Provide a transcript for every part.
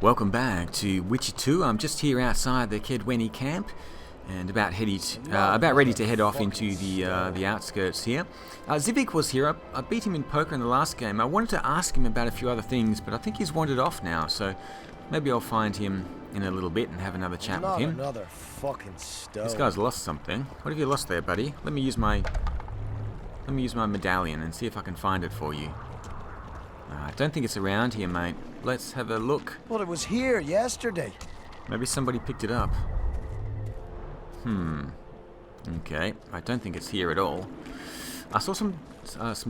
Welcome back to Witcher 2. I'm just here outside the Kaedweni camp and about ready to head off into the outskirts here. Zivik was here. I beat him in poker in the last game. I wanted to ask him about a few other things, but I think he's wandered off now, so maybe I'll find him in a little bit and have another chat with him. Another fucking stone. This guy's lost something. What have you lost there, buddy? Let me use my medallion and see if I can find it for you. I don't think it's around here, mate. Let's have a look. Well, it was here yesterday. Maybe somebody picked it up. Okay, I don't think it's here at all. I saw some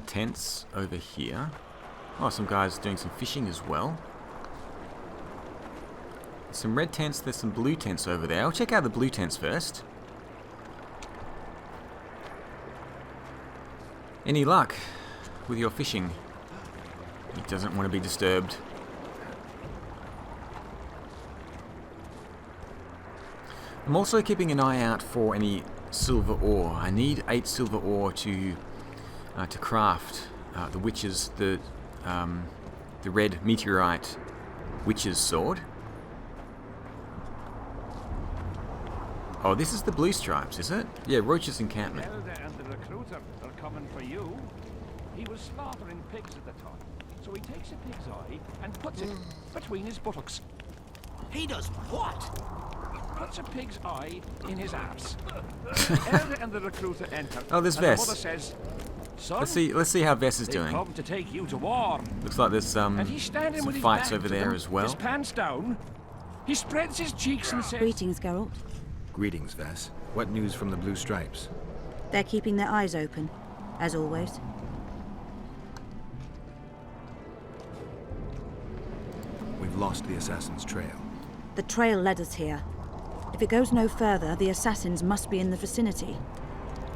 tents over here. Oh, some guys doing some fishing as well. There's some red tents, there's some blue tents over there. I'll check out the blue tents first. Any luck with your fishing? He doesn't want to be disturbed. I'm also keeping an eye out for any silver ore. I need 8 silver ore to craft the red meteorite witch's sword. Oh, this is the blue stripes, is it? Yeah, Roach's encampment. Elder and the recruiter are coming for you. He was slaughtering pigs at the time, so he takes a pig's eye and puts it between his buttocks. He does what? Puts a pig's eye in his arse. Elder and the recruiter enter. Oh, there's and the Vess. mother says, "Son, Let's see how Vess is they've doing. come to take you to war." Looks like there's And he's standing some with his fights back over to there them, as well. his pants down. He spreads his cheeks and says, Greetings, Geralt. Greetings, Vess. What news from the Blue Stripes? They're keeping their eyes open, as always. We've lost the assassin's trail. The trail led us here. If it goes no further, the assassins must be in the vicinity.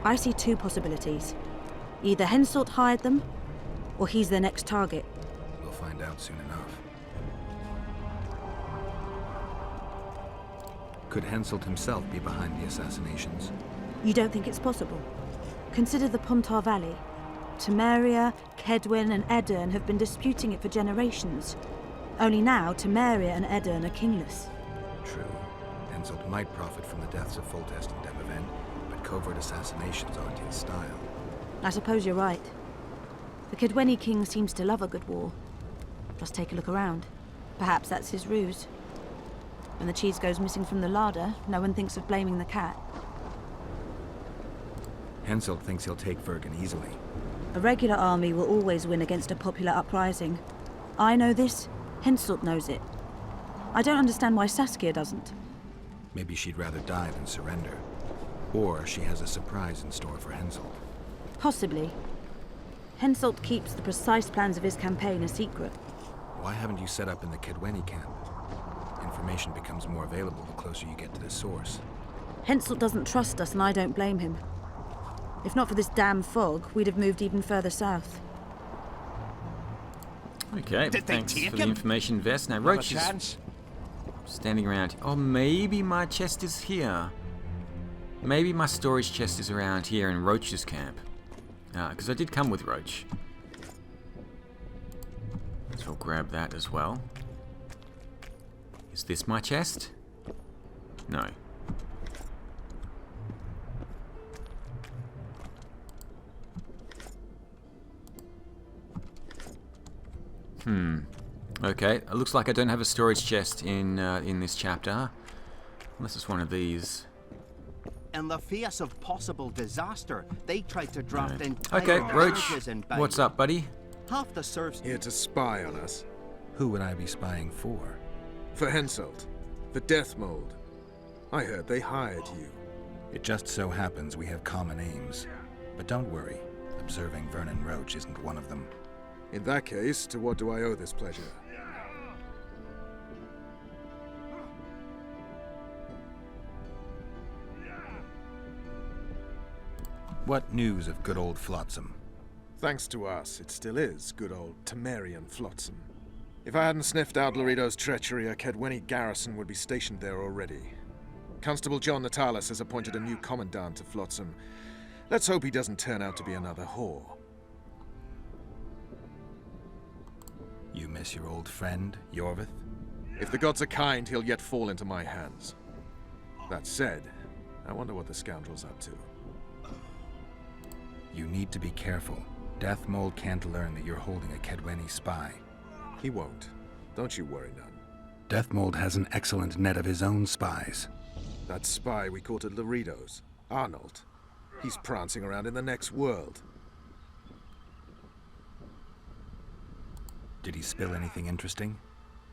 I see 2 possibilities. Either Henselt hired them, or he's their next target. We'll find out soon enough. Could Henselt himself be behind the assassinations? You don't think it's possible? Consider the Pontar Valley. Temeria, Kaedwen, and Aedirn have been disputing it for generations. Only now, Temeria and Aedirn are kingless. True. Henselt might profit from the deaths of Foltest and Demavend, but covert assassinations aren't his style. I suppose you're right. The Kaedweni king seems to love a good war. Just take a look around. Perhaps that's his ruse. When the cheese goes missing from the larder, no one thinks of blaming the cat. Henselt thinks he'll take Vergen easily. A regular army will always win against a popular uprising. I know this, Henselt knows it. I don't understand why Saskia doesn't. Maybe she'd rather die than surrender. Or she has a surprise in store for Henselt. Possibly. Henselt keeps the precise plans of his campaign a secret. Why haven't you set up in the Kaedweni camp? Information becomes more available the closer you get to the source. Henselt doesn't trust us, and I don't blame him. If not for this damn fog, we'd have moved even further south. Okay, Did they thanks take for the him? information, Vess. Now, "Have a Roach is chance." standing around. Oh, maybe my chest is here. Maybe my storage chest is around here in Roach's camp. Because I did come with Roach. So I'll grab that as well. Is this my chest? No. Okay, it looks like I don't have a storage chest in this chapter. Unless it's one of these. In the face of possible disaster, they tried to draft in Okay, Roach, what's up, buddy? Half the serfs Here to spy on us. Who would I be spying for? For Henselt, the Death Mold. I heard they hired you. It just so happens we have common aims. But don't worry, observing Vernon Roach isn't one of them. In that case, to what do I owe this pleasure? What news of good old Flotsam? Thanks to us, it still is good old Temerian Flotsam. If I hadn't sniffed out Laredo's treachery, a Kaedweni garrison would be stationed there already. Constable John Natalis has appointed a new commandant to Flotsam. Let's hope he doesn't turn out to be another whore. You miss your old friend, Yorvith? If the gods are kind, he'll yet fall into my hands. That said, I wonder what the scoundrel's up to. You need to be careful. Death Mold can't learn that you're holding a Kedweni spy. He won't. Don't you worry none. Death Mold has an excellent net of his own spies. That spy we caught at Laredo's, Arnold. He's prancing around in the next world. Did he spill anything interesting?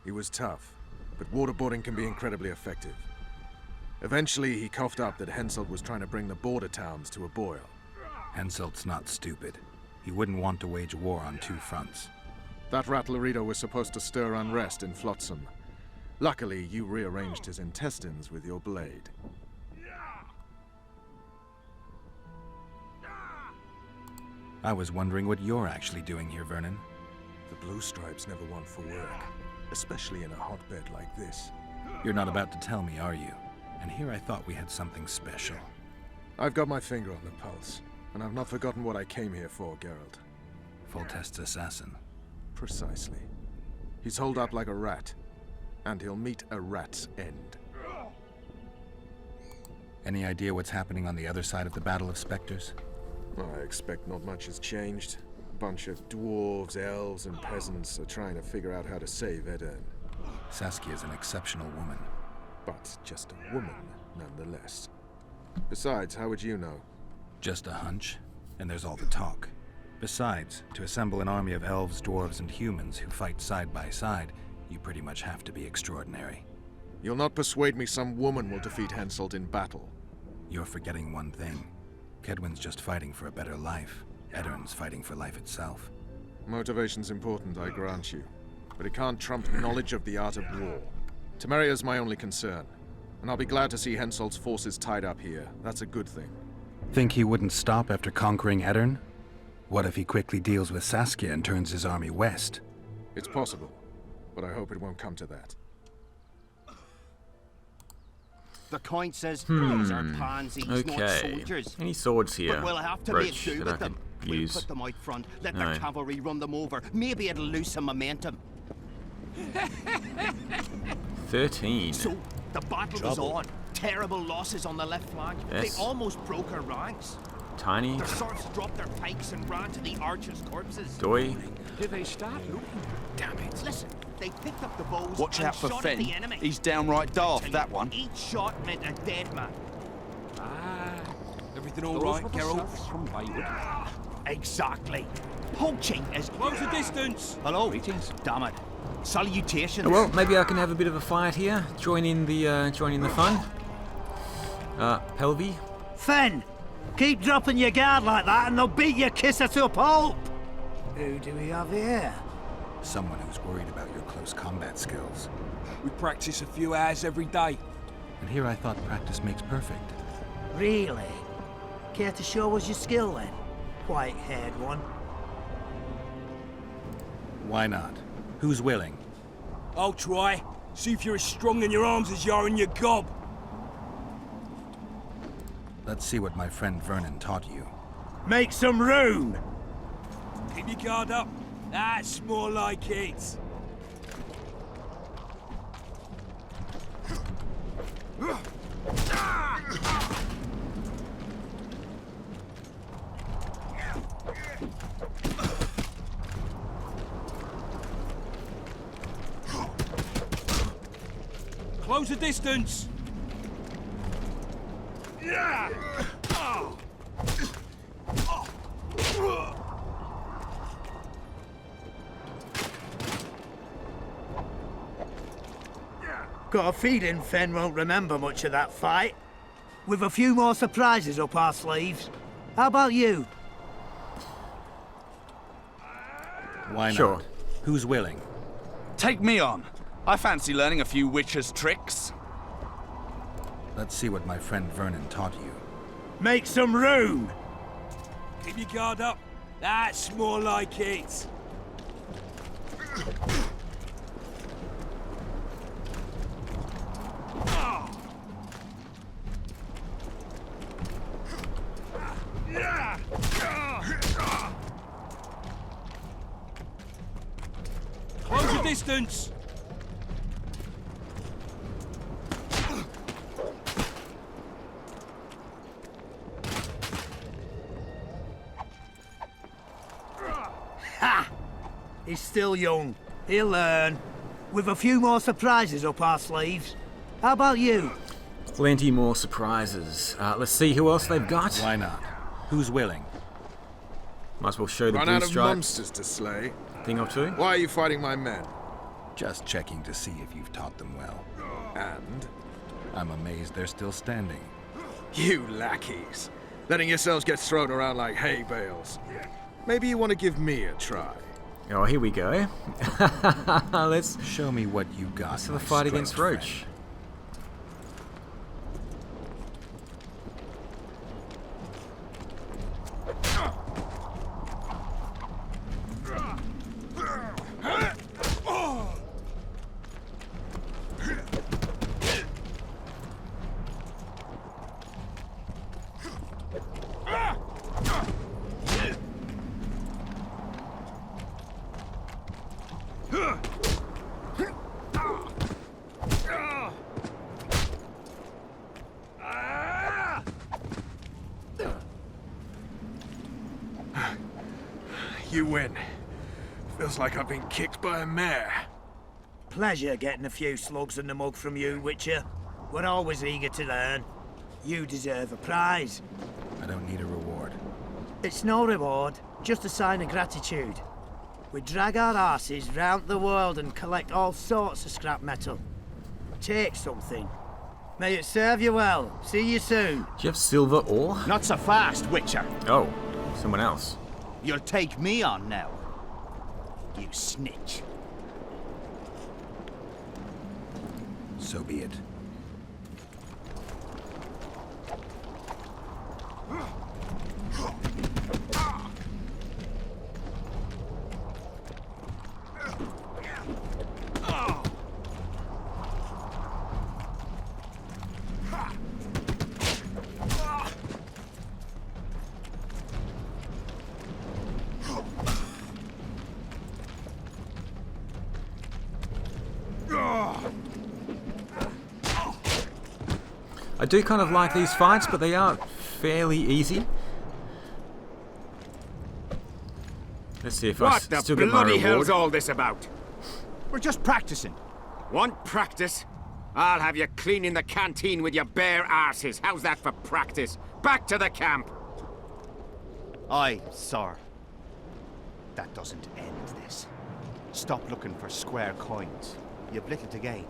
He was tough, but waterboarding can be incredibly effective. Eventually, he coughed up that Henselt was trying to bring the border towns to a boil. Henselt's not stupid. He wouldn't want to wage war on two fronts. That rat Laredo was supposed to stir unrest in Flotsam. Luckily, you rearranged his intestines with your blade. I was wondering what you're actually doing here, Vernon. The Blue Stripes never want for work, especially in a hotbed like this. You're not about to tell me, are you? And here I thought we had something special. I've got my finger on the pulse, and I've not forgotten what I came here for, Geralt. Foltest's assassin. Precisely. He's holed up like a rat, and he'll meet a rat's end. Any idea what's happening on the other side of the Battle of Spectres? I expect not much has changed. A bunch of dwarves, elves, and peasants are trying to figure out how to save Edirn. Saskia is an exceptional woman. But just a woman, nonetheless. Besides, how would you know? Just a hunch, and there's all the talk. Besides, to assemble an army of elves, dwarves, and humans who fight side by side, you pretty much have to be extraordinary. You'll not persuade me some woman will defeat Henselt in battle. You're forgetting one thing. Kedwen's just fighting for a better life. Edirn's fighting for life itself. Motivation's important, I grant you. But it can't trump knowledge of the art of war. Temeria's my only concern, and I'll be glad to see Henselt's forces tied up here. That's a good thing. Think he wouldn't stop after conquering Edirn? What if he quickly deals with Saskia and turns his army west? It's possible, but I hope it won't come to that. The Count says these are pansies, not Okay. soldiers. Any swords here? But we'll have to Roach, make do that I with them. could We'll use. put them out front, let No. the cavalry run them over. Maybe it'll lose some momentum. 13. So, the battle was on. Terrible losses on the left flank. Yes. They almost broke our ranks. Tiny. Their serfs dropped their pikes and ran to the archers' corpses. Doi. Did they start looting? Damn it. Listen, they picked up the bows Watch and out for shot at Fenn. the enemy. He's downright daft, that one. Each shot meant a dead man. Everything Those all right, were the Geralt? serfs from Baywood. Exactly. Poaching is... Close the distance! Hello. Greetings. Damn it. Salutations. Oh, well, maybe I can have a bit of a fight here. Join in the fun. Pelvi. Fen, keep dropping your guard like that and they'll beat your kisser to a pulp. Who do we have here? Someone who's worried about your close combat skills. We practice a few hours every day. And here I thought practice makes perfect. Really? Care to show us your skill then? White-haired one. Why not? Who's willing? I'll try. See if you're as strong in your arms as you are in your gob. Let's see what my friend Vernon taught you. Make some room! Keep your guard up. That's more like it. Close the distance. Got a feeling Fen won't remember much of that fight. With a few more surprises up our sleeves. How about you? Why not? Sure. Who's willing? Take me on. I fancy learning a few witcher's tricks. Let's see what my friend Vernon taught you. Make some room! Keep your guard up. That's more like it. Close the distance. He's still young. He'll learn. With a few more surprises up our sleeves. How about you? Plenty more surprises. Let's see who else they've got. Why not? Who's willing? Might as well show the Run blue out of stripe monsters to slay. thing or two. Why are you fighting my men? Just checking to see if you've taught them well. And? I'm amazed they're still standing. You lackeys. Letting yourselves get thrown around like hay bales. Maybe you want to give me a try. Oh, here we go. Let's Show me what you got. have a my fight against strength Roach. friend. You win. Feels like I've been kicked by a mare. Pleasure getting a few slugs in the mug from you, Witcher. We're always eager to learn. You deserve a prize. I don't need a reward. It's no reward, just a sign of gratitude. We drag our asses round the world and collect all sorts of scrap metal. Take something. May it serve you well. See you soon. Do you have silver ore? Not so fast, Witcher. Oh, someone else. You'll take me on now. You snitch. So be it. I do kind of like these fights, but they are fairly easy. Let's see if I What the still get my bloody reward. hell's all this about? We're just practicing. Want practice? I'll have you cleaning the canteen with your bare arses. How's that for practice? Back to the camp! Aye, sir. That doesn't end this. Stop looking for square coins. You've little to gain,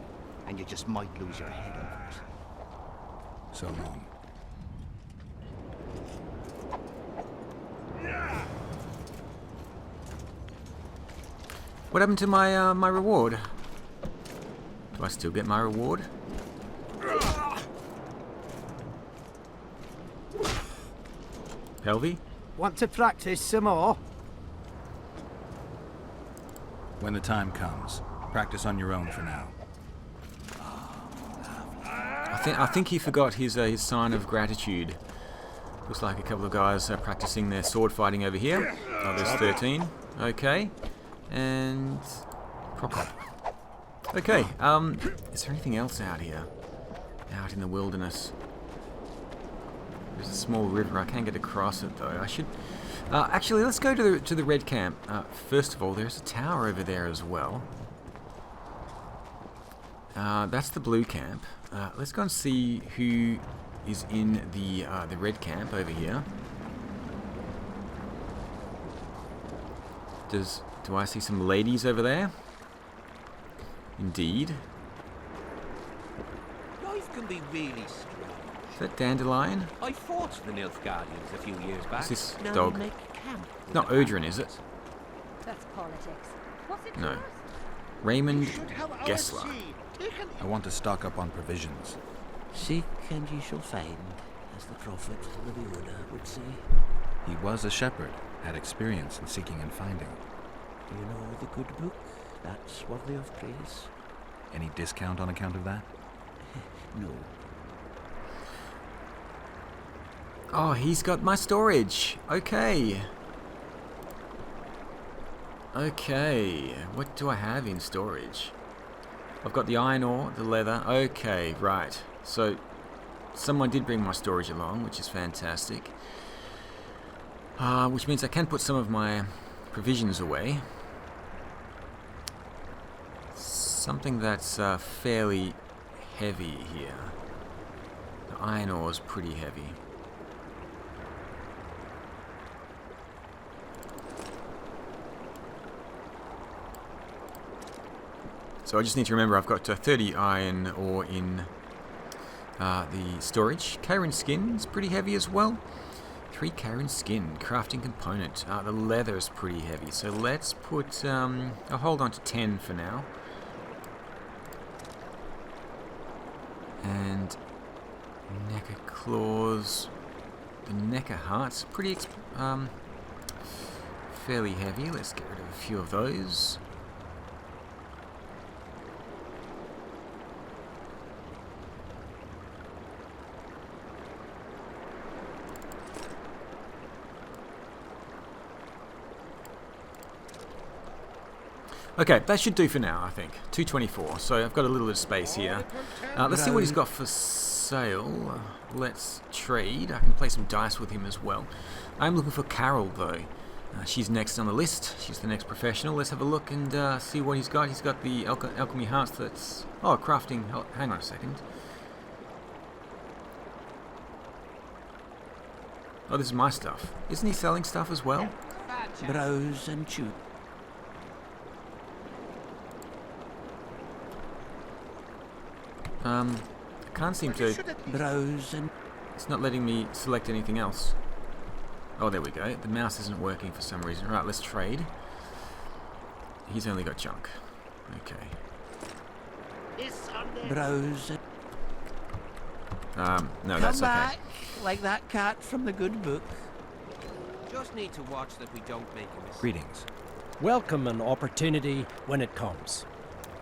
and you just might lose your head over it. So long. What happened to my my reward? Do I still get my reward? Pelvy? Want to practice some more? When the time comes, practice on your own for now. I think he forgot his sign of gratitude. Looks like a couple of guys are practicing their sword fighting over here. Oh, there's 13. Okay. And prop up. Okay, is there anything else out here? Out in the wilderness. There's a small river. I can't get across it though. I should. Actually, let's go to the red camp. First of all, there's a tower over there as well. That's the blue camp. Let's go and see who is in the red camp over here. Do I see some ladies over there? Indeed. Life can be really strange. Is that Dandelion? I fought the Nilfgaardians a few years back. What's this now dog? we make camp with Not the Odrin, is it? That's politics. What's it No. yours? Raymond Gessler. I want to stock up on provisions. Seek and ye shall find, as the prophet Nabiuna would say. He was a shepherd, had experience in seeking and finding. Do you know the good book? That's worthy of praise. Any discount on account of that? No. Oh, he's got my storage. Okay. Okay. What do I have in storage? I've got the iron ore, the leather. Okay, right. So, someone did bring my storage along, which is fantastic. Which means I can put some of my provisions away. something that's fairly heavy here. The iron ore is pretty heavy. So I just need to remember I've got 30 iron ore in the storage. Karen skin is pretty heavy as well. 3 Karen skin, crafting component. The leather is pretty heavy, so let's put, I'll hold on to 10 for now. And Necker claws, the Necker hearts, pretty, fairly heavy. Let's get rid of a few of those. Okay, that should do for now, I think. 224, so I've got a little bit of space here. Let's see what he's got for sale. Let's trade. I can play some dice with him as well. I'm looking for Carol, though. She's next on the list. She's the next professional. Let's have a look and see what he's got. He's got the alchemy hearts that's... Oh, crafting... Hang on a second. Oh, this is my stuff. Isn't he selling stuff as well? Browse and choose. I can't seem to... Browse and... It's not letting me select anything else. Oh, there we go. The mouse isn't working for some reason. Right, let's trade. He's only got junk. Okay. Browse and... no, that's Come okay. back, like that cat from the good book. Just need to watch that we don't make a mistake. Greetings. Welcome an opportunity when it comes.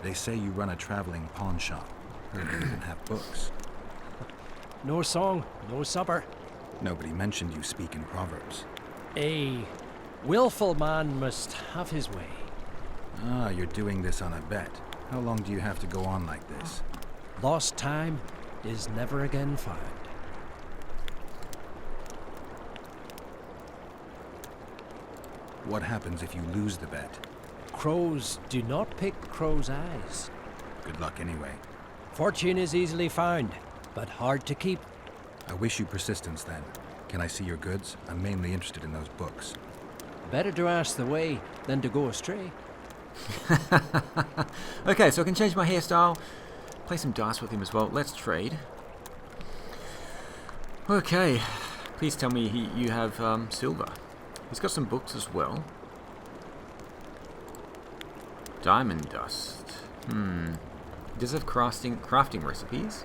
They say you run a traveling pawn shop. Heard you even have books. No song, no supper. Nobody mentioned you speak in proverbs. A willful man must have his way. Ah, you're doing this on a bet. How long do you have to go on like this? Lost time is never again found. What happens if you lose the bet? Crows do not pick crows' eyes. Good luck anyway. Fortune is easily found, but hard to keep. I wish you persistence then. Can I see your goods? I'm mainly interested in those books. Better to ask the way than to go astray. Okay, so I can change my hairstyle. Play some dice with him as well. Let's trade. Okay. Please tell me you have silver. He's got some books as well. Diamond dust. Does it have crafting recipes?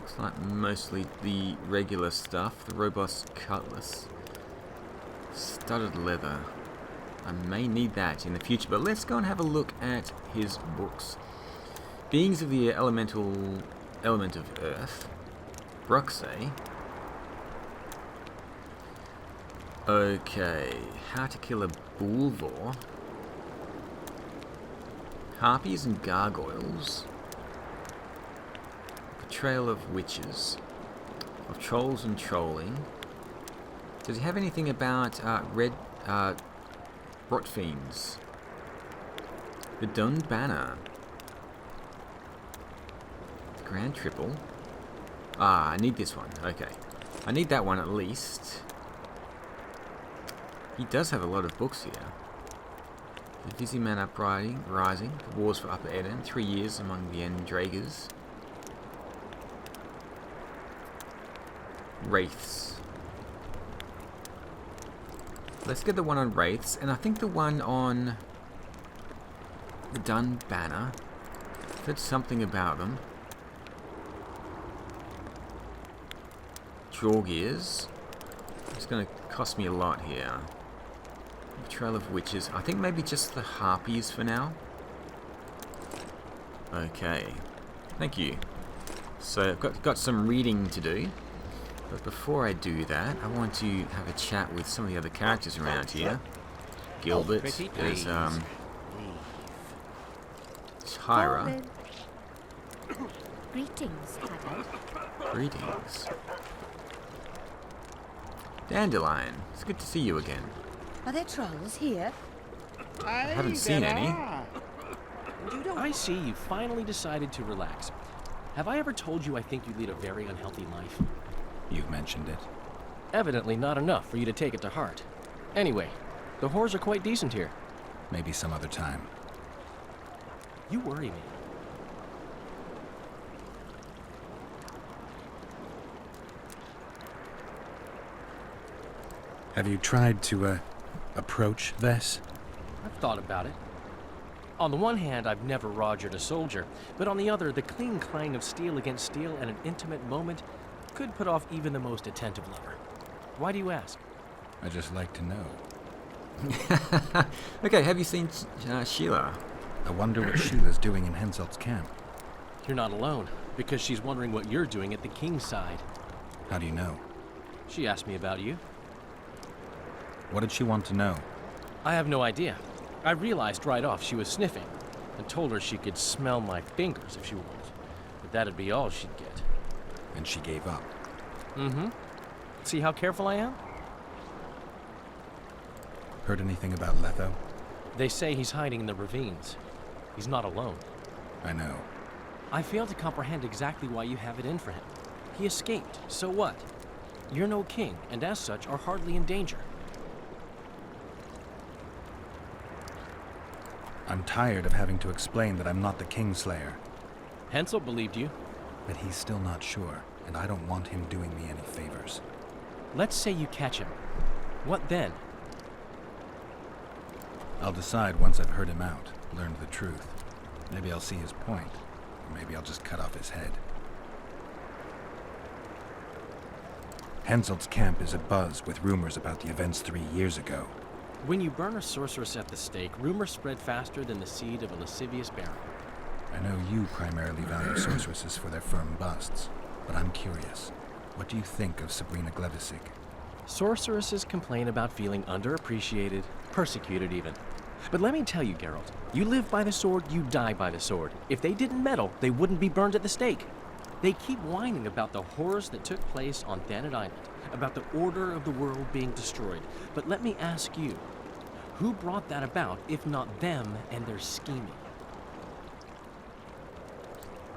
Looks like mostly the regular stuff. The robust cutlass. Studded leather. I may need that in the future, but let's go and have a look at his books. Beings of the element of earth. Bruxay. Okay, how to kill a bulvor. Harpies and gargoyles. Portrayal of witches. Of trolls and trolling. Does he have anything about red rot fiends? The Dun Banner. Grand Triple. Ah, I need this one. Okay. I need that one at least. He does have a lot of books here. The Dizzy Man Uprising, The Wars for Upper Eden, 3 years among the Endragers. Wraiths. Let's get the one on Wraiths, and I think the one on the Dun Banner. Said something about them. Jorgears. It's going to cost me a lot here. Trail of Witches. I think maybe just the Harpies for now. Okay. Thank you. So I've got some reading to do. But before I do that, I want to have a chat with some of the other characters around here. Gilbert. There's Tyra. Greetings, Haggard. Greetings. Dandelion. It's good to see you again. Are there trolls here? I haven't seen any. I see you finally decided to relax. Have I ever told you I think you lead a very unhealthy life? You've mentioned it. Evidently not enough for you to take it to heart. Anyway, the whores are quite decent here. Maybe some other time. You worry me. Have you tried to, approach Vess? I've thought about it. On the one hand, I've never rogered a soldier, but on the other, the clean clang of steel against steel at an intimate moment could put off even the most attentive lover. Why do you ask? I just like to know. Okay, have you seen Sheila? I wonder what Sheila's doing in Henselt's camp. You're not alone, because she's wondering what you're doing at the king's side. How do you know? She asked me about you. What did she want to know? I have no idea. I realized right off she was sniffing, and told her she could smell my fingers if she wanted. But that'd be all she'd get. And she gave up. Mm-hmm. See how careful I am? Heard anything about Letho? They say he's hiding in the ravines. He's not alone. I know. I fail to comprehend exactly why you have it in for him. He escaped, so what? You're no king, and as such are hardly in danger. I'm tired of having to explain that I'm not the Kingslayer. Hensel believed you. But he's still not sure, and I don't want him doing me any favors. Let's say you catch him. What then? I'll decide once I've heard him out, learned the truth. Maybe I'll see his point, or maybe I'll just cut off his head. Henselt's camp is abuzz with rumors about the events 3 years ago. When you burn a sorceress at the stake, rumors spread faster than the seed of a lascivious baron. I know you primarily value sorceresses for their firm busts, but I'm curious. What do you think of Sabrina Glevisic? Sorceresses complain about feeling underappreciated, persecuted even. But let me tell you, Geralt, you live by the sword, you die by the sword. If they didn't meddle, they wouldn't be burned at the stake. They keep whining about the horrors that took place on Thanet Island, about the order of the world being destroyed. But let me ask you, who brought that about if not them and their scheming?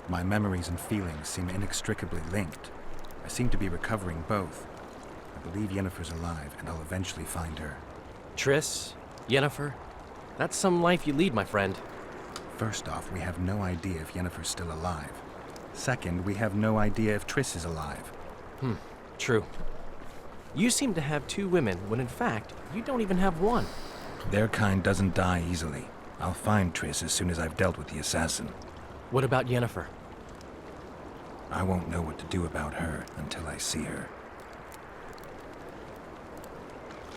My memories and feelings seem inextricably linked. I seem to be recovering both. I believe Yennefer's alive, and I'll eventually find her. Triss? Yennefer? That's some life you lead, my friend. First off, we have no idea if Yennefer's still alive. Second, we have no idea if Triss is alive. True. You seem to have 2 women, when in fact, you don't even have one. Their kind doesn't die easily. I'll find Triss as soon as I've dealt with the assassin. What about Yennefer? I won't know what to do about her until I see her.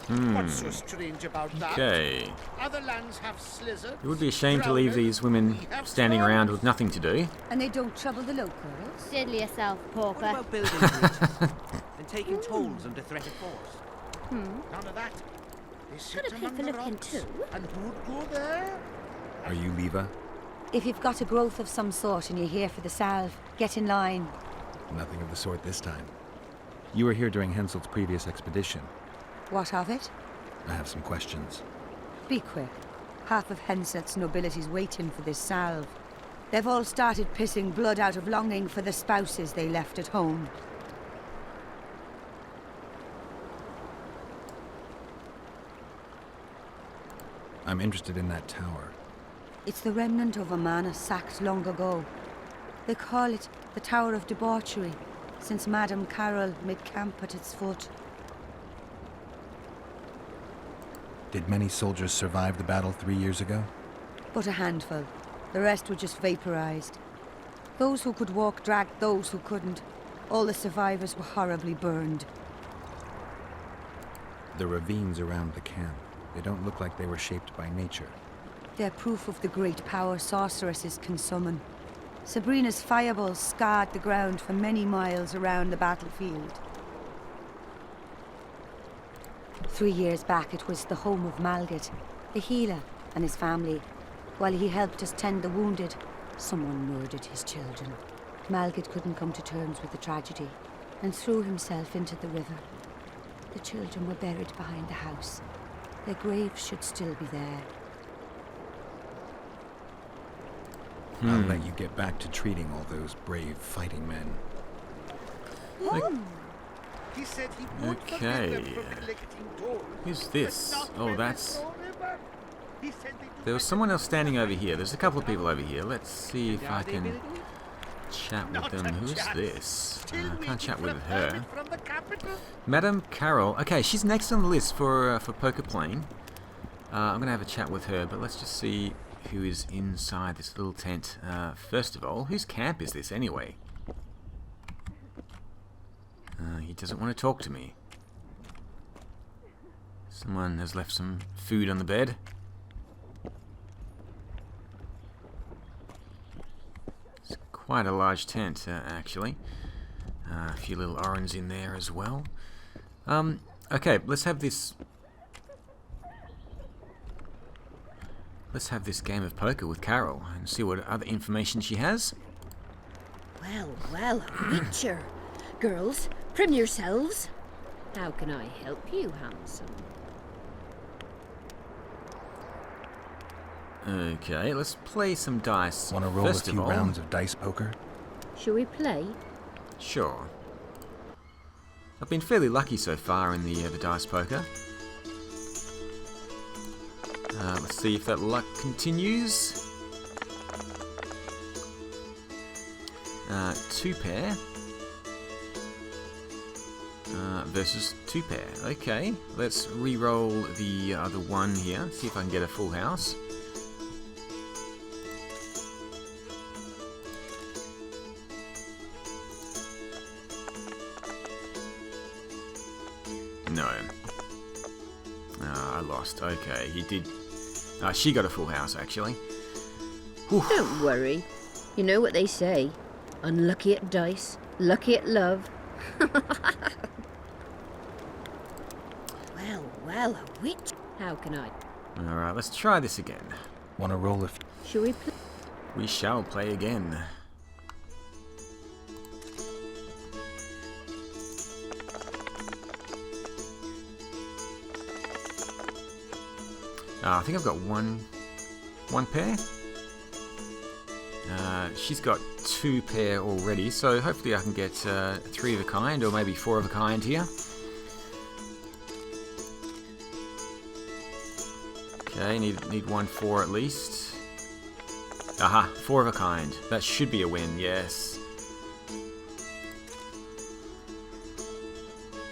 What's so strange about that? Okay. Other lands have slizzard. It would be a shame to leave these women standing around with nothing to do. And they don't trouble the locals? Diddle yourself, pauper. What about building bridges and taking tolls under threat of force? None of that. They sit Could have among paid the for looking rocks. too. And who'd go there? Are you Leva? If you've got a growth of some sort and you're here for the salve, get in line. Nothing of the sort this time. You were here during Henselt's previous expedition. What of it? I have some questions. Be quick. Half of Henselt's nobility's waiting for this salve. They've all started pissing blood out of longing for the spouses they left at home. I'm interested in that tower. It's the remnant of a manor sacked long ago. They call it the Tower of Debauchery, since Madame Carol made camp at its foot. Did many soldiers survive the battle 3 years ago? But a handful. The rest were just vaporized. Those who could walk dragged those who couldn't. All the survivors were horribly burned. The ravines around the camp. They don't look like they were shaped by nature. They're proof of the great power sorceresses can summon. Sabrina's fireballs scarred the ground for many miles around the battlefield. 3 years back, it was the home of Malgit, the healer, and his family. While he helped us tend the wounded, someone murdered his children. Malgit couldn't come to terms with the tragedy and threw himself into the river. The children were buried behind the house. Their graves should still be there. I'll let you get back to treating all those brave fighting men. He said he would forgive Okay. them for collecting toll, Who's but this? not Oh, when that's... it's all over. He said they do There was someone else standing over here. There's a couple of people over here. Let's see if I can chat with Not them. a Who's chance. this? Still I waiting can't chat for with a her. permit from the capital. Madame Carroll. Okay, she's next on the list for poker playing. I'm gonna have a chat with her, but let's just see who is inside this little tent. First of all, whose camp is this anyway? He doesn't want to talk to me. Someone has left some food on the bed. It's quite a large tent, actually. A few little orens in there as well. Okay, let's have this game of poker with Carol and see what other information she has. Well, well, a witcher. Girls, prim yourselves. How can I help you, handsome? Okay, let's play some dice. Want to roll First a of few all. rounds of dice poker? Shall we play? Sure. I've been fairly lucky so far in the dice poker. Let's see if that luck continues. 2 pair. Versus 2 pair. Okay, let's re-roll the other one here. See if I can get a full house. No. I lost. Okay, he did. She got a full house, actually. Whew. Don't worry. You know what they say. Unlucky at dice, lucky at love. Well, well, a witch. How can I? Alright, let's try this again. Want to roll a... Shall we play? We shall play again. I think I've got one pair. She's got 2 pair already, so hopefully I can get 3 of a kind, or maybe 4 of a kind here. Okay, need 1 4 at least. Aha, 4 of a kind. That should be a win, yes.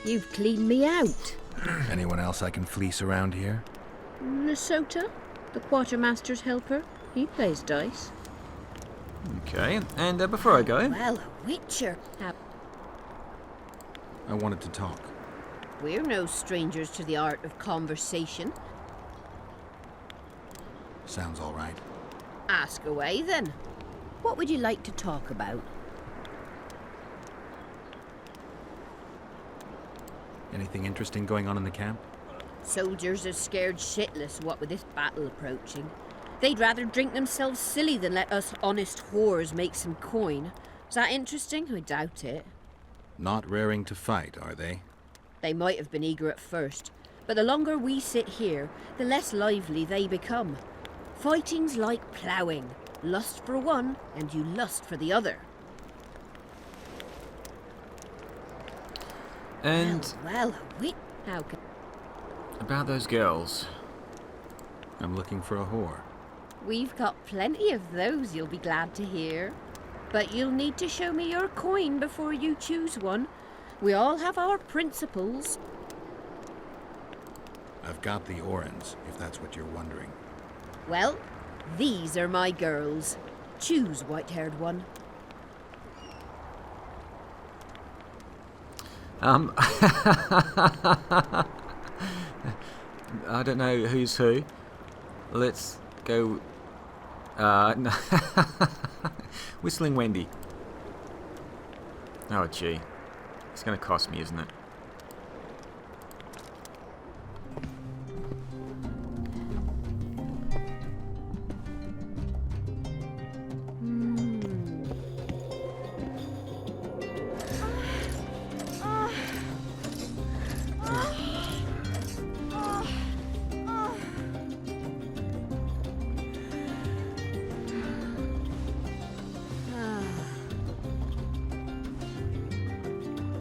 You've cleaned me out. Anyone else I can fleece around here? Lesota, the quartermaster's helper. He plays dice. Okay, and before I go... Well, a witcher. I wanted to talk. We're no strangers to the art of conversation. Sounds all right. Ask away, then. What would you like to talk about? Anything interesting going on in the camp? Soldiers are scared shitless, what with this battle approaching. They'd rather drink themselves silly than let us honest whores make some coin. Is that interesting? I doubt it. Not raring to fight, are they? They might have been eager at first, but the longer we sit here, the less lively they become. Fighting's like ploughing. Lust for one, and you lust for the other. And... Well, how can... About those girls. I'm looking for a whore. We've got plenty of those, you'll be glad to hear. But you'll need to show me your coin before you choose one. We all have our principles. I've got the orens, if that's what you're wondering. Well, these are my girls. Choose, white-haired one. I don't know who's who. Let's go... no. Whistling Wendy. Oh, gee. It's going to cost me, isn't it?